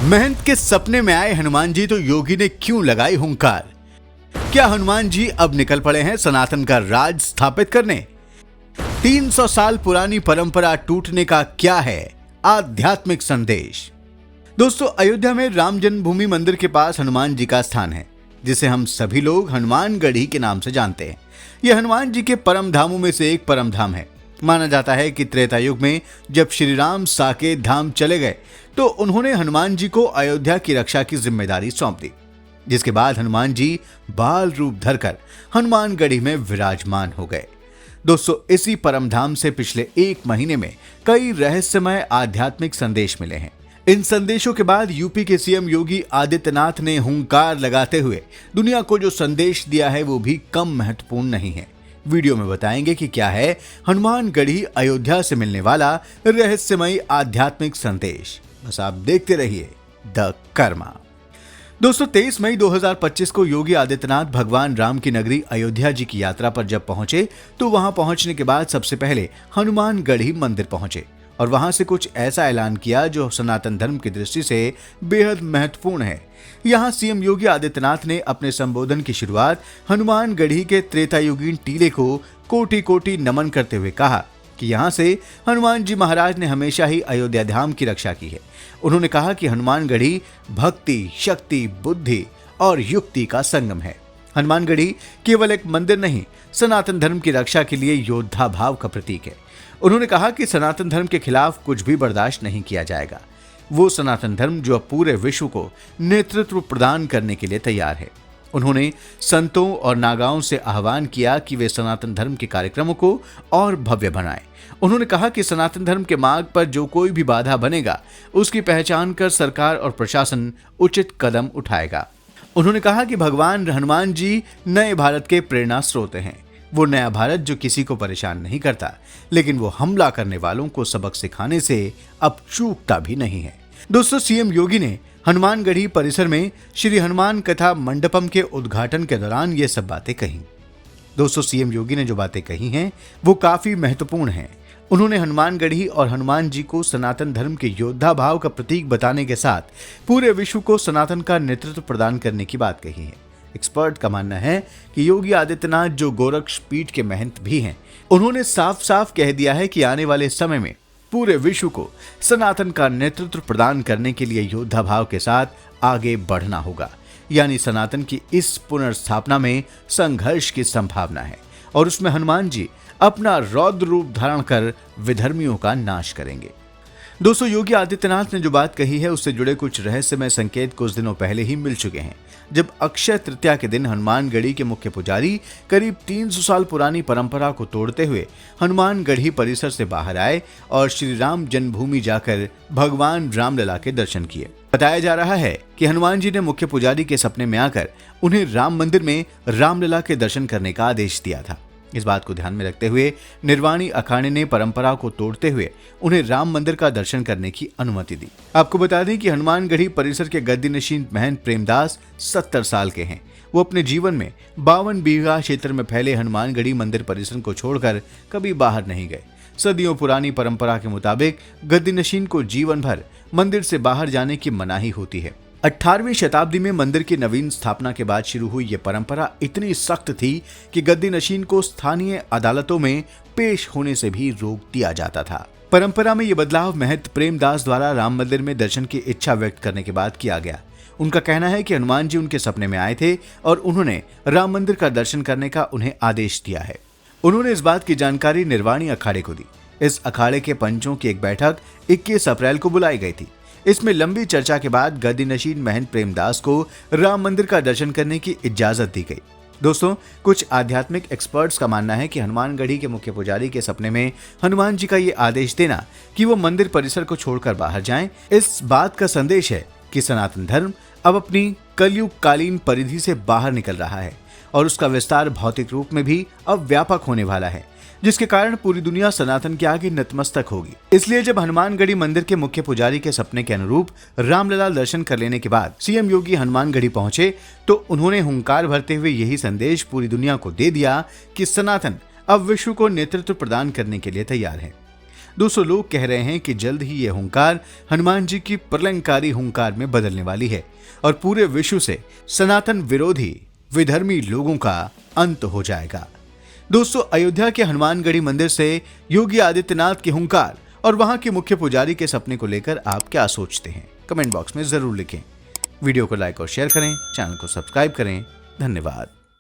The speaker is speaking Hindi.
महंत के सपने में आए हनुमान जी तो योगी ने क्यों लगाई हुंकार। क्या हनुमान जी अब निकल पड़े हैं सनातन का राज स्थापित करने। 300 साल पुरानी परंपरा टूटने का क्या है आध्यात्मिक संदेश। दोस्तों, अयोध्या में राम जन्मभूमि मंदिर के पास हनुमान जी का स्थान है, जिसे हम सभी लोग हनुमानगढ़ी के नाम से जानते हैं। यह हनुमान जी के परम धामों में से एक परम धाम है। माना जाता है कि त्रेता युग में जब श्री राम साकेत धाम चले गए तो उन्होंने हनुमान जी को अयोध्या की रक्षा की जिम्मेदारी सौंप दी, जिसके बाद हनुमान जी बाल रूप धरकर हनुमानगढ़ी में विराजमान हो गए। दोस्तों, इसी परम धाम से पिछले 1 महीने में कई रहस्यमय आध्यात्मिक संदेश मिले हैं। इन संदेशों के बाद यूपी के सीएम योगी आदित्यनाथ ने हुंकार लगाते हुए दुनिया को जो संदेश दिया है वो भी कम महत्वपूर्ण नहीं है। वीडियो में बताएंगे कि क्या है हनुमानगढ़ी अयोध्या से मिलने वाला रहस्यमय आध्यात्मिक संदेश। बस आप देखते रहिए द कर्मा। दोस्तों, 23 मई 2025 को योगी आदित्यनाथ भगवान राम की नगरी अयोध्या जी की यात्रा पर जब पहुंचे तो वहां पहुंचने के बाद सबसे पहले हनुमानगढ़ी मंदिर पहुंचे और वहां से कुछ ऐसा ऐलान किया जो सनातन धर्म की दृष्टि से बेहद महत्वपूर्ण है। यहां सीएम योगी आदित्यनाथ ने अपने संबोधन की शुरुआत हनुमानगढ़ी के त्रेतायुगीन टीले को कोटि कोटि नमन करते हुए कहा कि यहां से हनुमान जी महाराज ने हमेशा ही अयोध्या धाम की रक्षा की है। उन्होंने कहा कि हनुमानगढ़ी भक्ति, शक्ति, बुद्धि और युक्ति का संगम है। हनुमानगढ़ी केवल एक मंदिर नहीं, सनातन धर्म की रक्षा के लिए योद्धा भाव का प्रतीक है। उन्होंने कहा कि सनातन धर्म के खिलाफ कुछ भी बर्दाश्त नहीं किया जाएगा। वो सनातन धर्म जो अब पूरे विश्व को नेतृत्व प्रदान करने के लिए तैयार है। उन्होंने संतों और नागाओं से आह्वान किया कि वे सनातन धर्म के कार्यक्रमों को और भव्य बनाएं। उन्होंने कहा कि सनातन धर्म के मार्ग पर जो कोई भी बाधा बनेगा उसकी पहचान कर सरकार और प्रशासन उचित कदम उठाएगा। उन्होंने कहा कि भगवान हनुमान जी नए भारत के प्रेरणा स्रोत हैं। वो नया भारत जो किसी को परेशान नहीं करता, लेकिन वो हमला करने वालों को सबक सिखाने से अब चूकता भी नहीं है। दोस्तों, सीएम योगी ने हनुमानगढ़ी परिसर में श्री हनुमान कथा मंडपम के उद्घाटन के दौरान ये सब बातें कही। दोस्तों, सीएम योगी ने जो बातें कही हैं वो काफी महत्वपूर्ण हैं। उन्होंने हनुमानगढ़ी और हनुमान जी को सनातन धर्म के योद्धा भाव का प्रतीक बताने के साथ पूरे विश्व को सनातन का नेतृत्व प्रदान करने की बात कही है। एक्सपर्ट का मानना है कि योगी आदित्यनाथ जो गोरक्ष पीठ के महंत भी हैं, उन्होंने साफ साफ कह दिया है कि आने वाले समय में पूरे विश्व को सनातन का नेतृत्व प्रदान करने के लिए योद्धा भाव के साथ आगे बढ़ना होगा। यानी सनातन की इस पुनर्स्थापना में संघर्ष की संभावना है और उसमें हनुमान जी अपना रौद्र रूप धारण कर विधर्मियों का नाश करेंगे। दोस्तों, योगी आदित्यनाथ ने जो बात कही है उससे जुड़े कुछ रहस्यमय संकेत कुछ दिनों पहले ही मिल चुके हैं, जब अक्षय तृतीया के दिन हनुमानगढ़ी के मुख्य पुजारी करीब 300 साल पुरानी परंपरा को तोड़ते हुए हनुमानगढ़ी परिसर से बाहर आए और श्री राम जन्मभूमि जाकर भगवान रामलला के दर्शन किए। बताया जा रहा है कि हनुमान जी ने मुख्य पुजारी के सपने में आकर उन्हें राम मंदिर में रामलला के दर्शन करने का आदेश दिया था। इस बात को ध्यान में रखते हुए निर्वाणी अखाड़े ने परंपरा को तोड़ते हुए उन्हें राम मंदिर का दर्शन करने की अनुमति दी। आपको बता दें कि हनुमानगढ़ी परिसर के गद्दीनशीन महंत प्रेमदास 70 साल के हैं। वो अपने जीवन में 52 बीघा क्षेत्र में फैले हनुमानगढ़ी मंदिर परिसर को छोड़कर कभी बाहर नहीं गए। सदियों पुरानी परंपरा के मुताबिक गद्दीनशीन को जीवन भर मंदिर से बाहर जाने की मनाही होती है। 18वीं शताब्दी में मंदिर की नवीन स्थापना के बाद शुरू हुई यह परंपरा इतनी सख्त थी कि गद्दीनशीन को स्थानीय अदालतों में पेश होने से भी रोक दिया जाता था। परंपरा में यह बदलाव महंत प्रेमदास द्वारा राम मंदिर में दर्शन की इच्छा व्यक्त करने के बाद किया गया। उनका कहना है कि हनुमान जी उनके सपने में आए थे और उन्होंने राम मंदिर का दर्शन करने का उन्हें आदेश दिया है। उन्होंने इस बात की जानकारी निर्वाणी अखाड़े को दी। इस अखाड़े के पंचों की एक बैठक 21 अप्रैल को बुलाई गई थी। इसमें लंबी चर्चा के बाद गद्दीनशीन महंत प्रेमदास को राम मंदिर का दर्शन करने की इजाजत दी गई। दोस्तों, कुछ आध्यात्मिक एक्सपर्ट्स का मानना है कि हनुमानगढ़ी के मुख्य पुजारी के सपने में हनुमान जी का ये आदेश देना कि वो मंदिर परिसर को छोड़कर बाहर जाएं, इस बात का संदेश है कि सनातन धर्म अब अपनी कलयुग कालीन परिधि से बाहर निकल रहा है और उसका विस्तार भौतिक रूप में भी अब व्यापक होने वाला है, जिसके कारण पूरी दुनिया सनातन के आगे नतमस्तक होगी। इसलिए जब हनुमानगढ़ी मंदिर के मुख्य पुजारी के सपने के अनुरूप रामलला दर्शन कर लेने के बाद सीएम योगी हनुमानगढ़ी पहुंचे तो उन्होंने हुंकार भरते हुए यही संदेश पूरी दुनिया को दे दिया कि सनातन अब विश्व को नेतृत्व प्रदान करने के लिए तैयार है। दोस्तों, लोग कह रहे हैं कि जल्द ही यह हुंकार हनुमान जी की प्रलयंकारी हुंकार में बदलने वाली है और पूरे विश्व से सनातन विरोधी विधर्मी लोगों का अंत हो जाएगा। दोस्तों, अयोध्या के हनुमानगढ़ी मंदिर से योगी आदित्यनाथ की हुंकार और वहां के मुख्य पुजारी के सपने को लेकर आप क्या सोचते हैं? कमेंट बॉक्स में जरूर लिखें। वीडियो को लाइक और शेयर करें, चैनल को सब्सक्राइब करें। धन्यवाद।